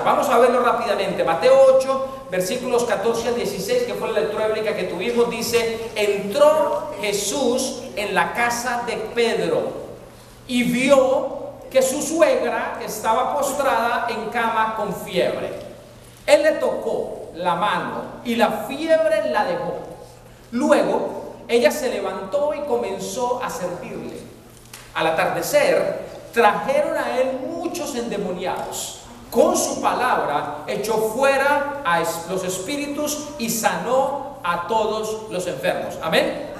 Vamos a verlo rápidamente. Mateo 8, versículos 14 al 16, que fue la lectura bíblica que tuvimos, dice: entró Jesús en la casa de Pedro y vio que su suegra estaba postrada en cama con fiebre. Él le tocó la mano y la fiebre la dejó. Luego ella se levantó y comenzó a servirle. Al atardecer trajeron a él muchos endemoniados. Con su palabra echó fuera a los espíritus y sanó a todos los enfermos. Amén.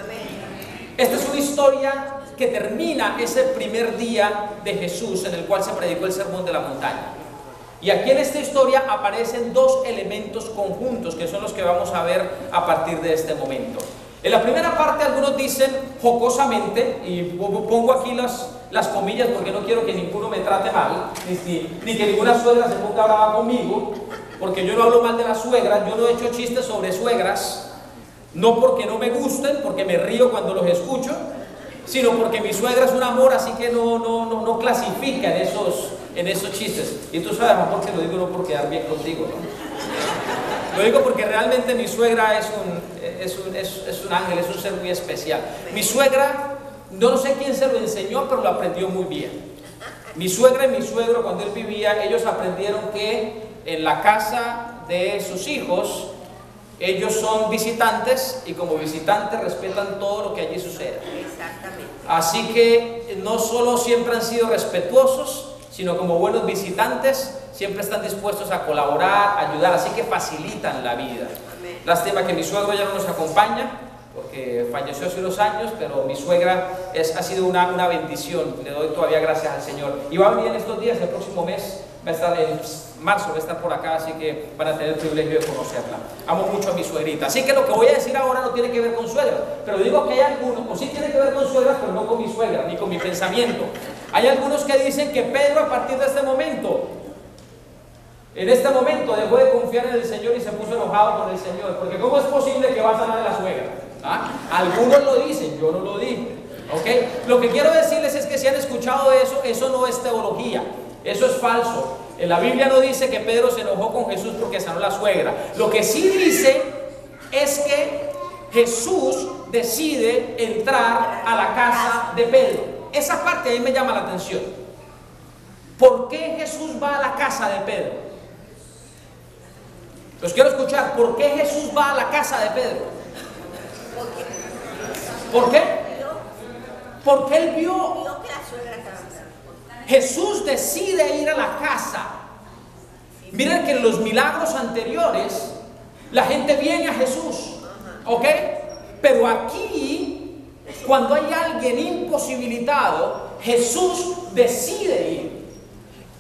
Esta es una historia que termina ese primer día de Jesús, en el cual se predicó el sermón de la montaña. Y aquí en esta historia aparecen dos elementos conjuntos, que son los que vamos a ver a partir de este momento. En la primera parte algunos dicen jocosamente, y pongo aquí las comillas porque no quiero que ninguno me trate mal, ni que ninguna suegra se ponga brava conmigo, porque yo no hablo mal de las suegras, yo no he hecho chistes sobre suegras, no porque no me gusten, porque me río cuando los escucho, sino porque mi suegra es un amor, así que no clasifica en esos chistes. Y tú sabes, amor, que lo digo no por quedar bien contigo, ¿no? Lo digo porque realmente mi suegra es un ángel, es un ser muy especial. Mi suegra, no sé quién se lo enseñó, pero lo aprendió muy bien. Mi suegra y mi suegro, cuando él vivía, ellos aprendieron que en la casa de sus hijos, ellos son visitantes y como visitantes respetan todo lo que allí suceda. Exactamente. Así que no solo siempre han sido respetuosos, sino como buenos visitantes siempre están dispuestos a colaborar, a ayudar, así que facilitan la vida. Amén. Lástima que mi suegro ya no nos acompaña porque falleció hace unos años, pero mi suegra ha sido una bendición. Le doy todavía gracias al Señor. Y va a venir en estos días, el próximo mes va a estar en marzo, va a estar por acá, así que van a tener el privilegio de conocerla. Amo mucho a mi suegrita. Así que lo que voy a decir ahora no tiene que ver con suegras, pero digo que hay algunos, o sí tiene que ver con suegras, pero no con mi suegra, ni con mi pensamiento. Hay algunos que dicen que Pedro, a partir de este momento, dejó de confiar en el Señor y se puso enojado con el Señor, porque ¿cómo es posible que va a sanar a la suegra? ¿Ah? Algunos lo dicen, yo no lo dije. ¿Okay? Lo que quiero decirles es que si han escuchado eso no es teología, eso es falso. En la Biblia no dice que Pedro se enojó con Jesús porque sanó a la suegra. Lo que sí dice es que Jesús decide entrar a la casa de Pedro. Esa parte a mí me llama la atención. ¿Por qué Jesús va a la casa de Pedro? Los quiero escuchar. ¿Por qué Jesús va a la casa de Pedro? ¿Por qué? Porque él vio que la suegra estaba enferma. Jesús decide ir a la casa. Miren que en los milagros anteriores la gente viene a Jesús, ¿ok? Pero aquí, cuando hay alguien imposibilitado, Jesús decide ir.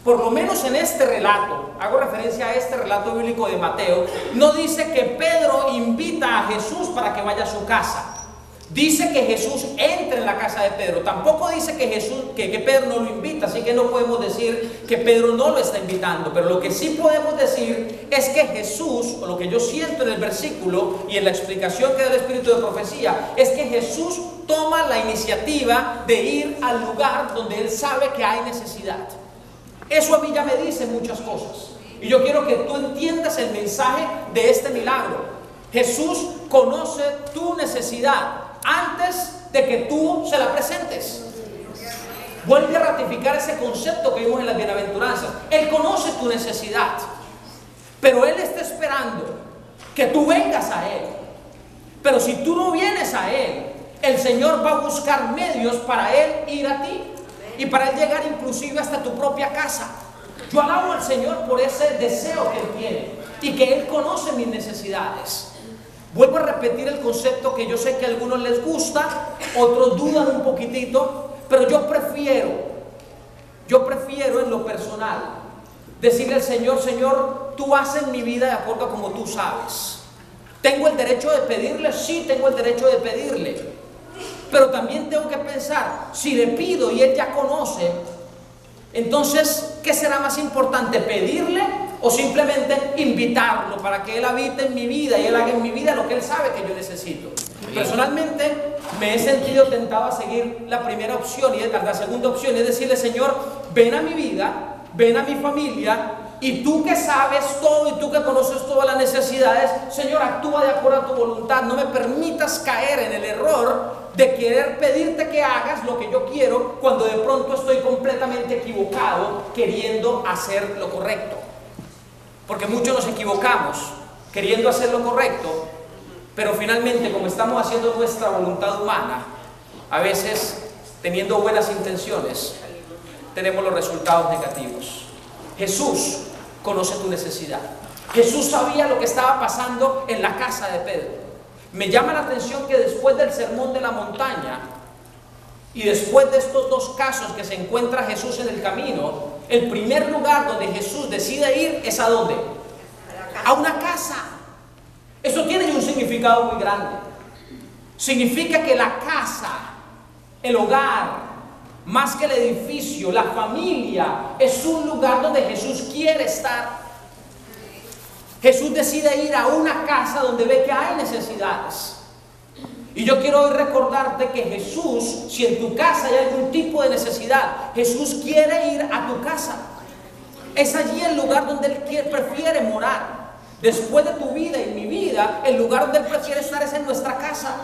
Por lo menos en este relato, hago referencia a este relato bíblico de Mateo, no dice que Pedro invita a Jesús para que vaya a su casa. Dice que Jesús entra en la casa de Pedro. Tampoco dice que Pedro no lo invita, así que no podemos decir que Pedro no lo está invitando. Pero lo que sí podemos decir es que Jesús, o lo que yo siento en el versículo y en la explicación que da el Espíritu de profecía, es que Jesús toma la iniciativa de ir al lugar donde él sabe que hay necesidad. Eso a mí ya me dice muchas cosas. Y yo quiero que tú entiendas el mensaje de este milagro. Jesús conoce tu necesidad antes de que tú se la presentes. Vuelve a ratificar ese concepto que vimos en las bienaventuranzas. Él conoce tu necesidad, pero Él está esperando que tú vengas a Él. Pero si tú no vienes a Él, el Señor va a buscar medios para Él ir a ti y para Él llegar inclusive hasta tu propia casa. Yo alabo al Señor por ese deseo que Él tiene y que Él conoce mis necesidades. Vuelvo a repetir el concepto que yo sé que a algunos les gusta, otros dudan un poquitito, pero yo prefiero en lo personal decirle al Señor: Señor, tú haces mi vida de acuerdo a como tú sabes. ¿Tengo el derecho de pedirle? Sí, tengo el derecho de pedirle. Pero también tengo que pensar, si le pido y Él ya conoce, entonces, ¿qué será más importante? ¿Pedirle o simplemente invitarlo para que Él habite en mi vida y Él haga en mi vida lo que Él sabe que yo necesito? Personalmente me he sentido tentado a seguir la primera opción y la segunda opción es decirle: Señor, ven a mi vida, ven a mi familia, y tú que sabes todo y tú que conoces todas las necesidades, Señor, actúa de acuerdo a tu voluntad. No me permitas caer en el error de querer pedirte que hagas lo que yo quiero cuando de pronto estoy completamente equivocado queriendo hacer lo correcto. Porque muchos nos equivocamos queriendo hacer lo correcto, pero finalmente, como estamos haciendo nuestra voluntad humana, a veces teniendo buenas intenciones, tenemos los resultados negativos. Jesús conoce tu necesidad. Jesús sabía lo que estaba pasando en la casa de Pedro. Me llama la atención que después del sermón de la montaña y después de estos dos casos que se encuentra Jesús en el camino, el primer lugar donde Jesús decide ir es ¿a dónde? A una casa. Eso tiene un significado muy grande. Significa que la casa, el hogar, más que el edificio, la familia, es un lugar donde Jesús quiere estar. Jesús decide ir a una casa donde ve que hay necesidades. Y yo quiero hoy recordarte que Jesús, si en tu casa hay algún tipo de necesidad, Jesús quiere ir a tu casa. Es allí el lugar donde Él prefiere morar. Después de tu vida y mi vida, el lugar donde Él prefiere estar es en nuestra casa.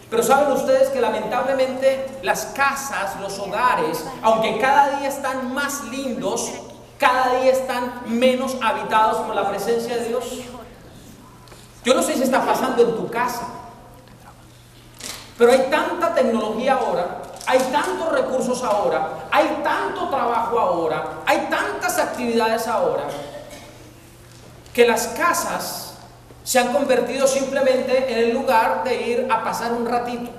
Pero saben ustedes que lamentablemente las casas, los hogares, aunque cada día están más lindos, cada día están menos habitados por la presencia de Dios. Yo no sé si está pasando en tu casa, pero hay tanta tecnología ahora, hay tantos recursos ahora, hay tanto trabajo ahora, hay tantas actividades ahora, que las casas se han convertido simplemente en el lugar de ir a pasar un ratito.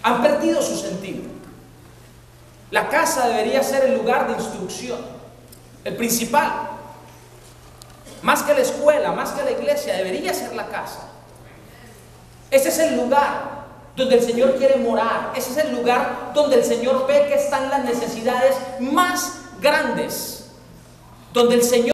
Han perdido su sentido. La casa debería ser el lugar de instrucción, el principal. Más que la escuela, más que la iglesia, debería ser la casa. Ese es el lugar donde el Señor quiere morar. Ese es el lugar donde el Señor ve que están las necesidades más grandes. Donde el Señor